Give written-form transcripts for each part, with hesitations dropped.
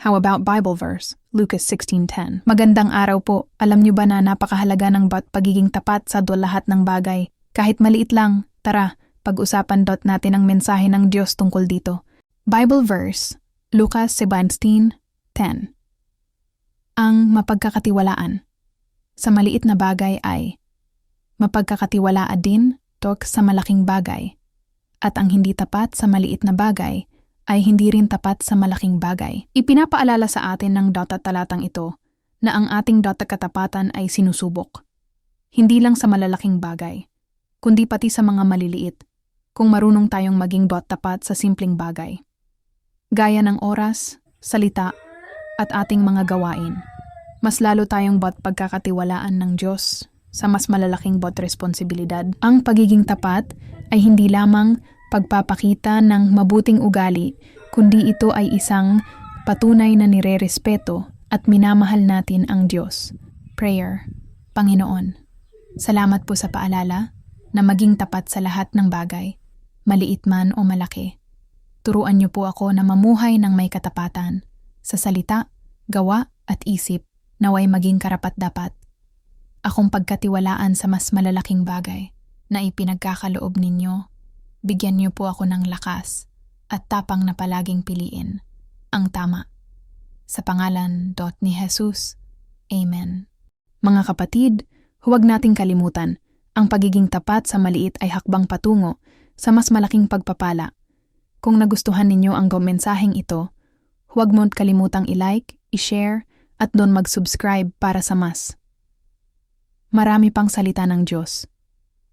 How about Bible verse? Lucas 16:10. Magandang araw po. Alam niyo ba na napakahalaga ng pagiging tapat sa lahat ng bagay? Kahit maliit lang, tara, pag-usapan natin ang mensahe ng Diyos tungkol dito. Bible verse, Lucas 17:10. Ang mapagkakatiwalaan sa maliit na bagay ay mapagkakatiwalaan din sa malaking bagay. At ang hindi tapat sa maliit na bagay ay hindi rin tapat sa malaking bagay. Ipinapaalala sa atin ng talatang ito na ang ating katapatan ay sinusubok. Hindi lang sa malalaking bagay, kundi pati sa mga maliliit, kung marunong tayong maging tapat sa simpleng bagay. Gaya ng oras, salita, at ating mga gawain, mas lalo tayong pagkakatiwalaan ng Diyos sa mas malalaking responsibilidad. Ang pagiging tapat ay hindi lamang pagpapakita ng mabuting ugali, kundi ito ay isang patunay na nirerespeto at minamahal natin ang Diyos. Prayer. Panginoon, salamat po sa paalala na maging tapat sa lahat ng bagay, maliit man o malaki. Turuan niyo po ako na mamuhay ng may katapatan, sa salita, gawa at isip, naway maging karapat-dapat. Akong pagkatiwalaan sa mas malalaking bagay na ipinagkakaloob ninyo. Bigyan niyo po ako ng lakas at tapang na palaging piliin ang tama. Sa pangalan ni Jesus. Amen. Mga kapatid, huwag nating kalimutan, ang pagiging tapat sa maliit ay hakbang patungo sa mas malaking pagpapala. Kung nagustuhan ninyo ang mensaheng ito, huwag mong kalimutang i-like, i-share, at doon mag-subscribe para sa mas. Marami pang salita ng Diyos.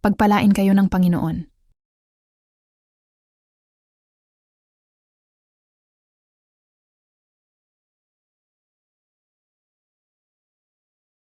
Pagpalain kayo ng Panginoon.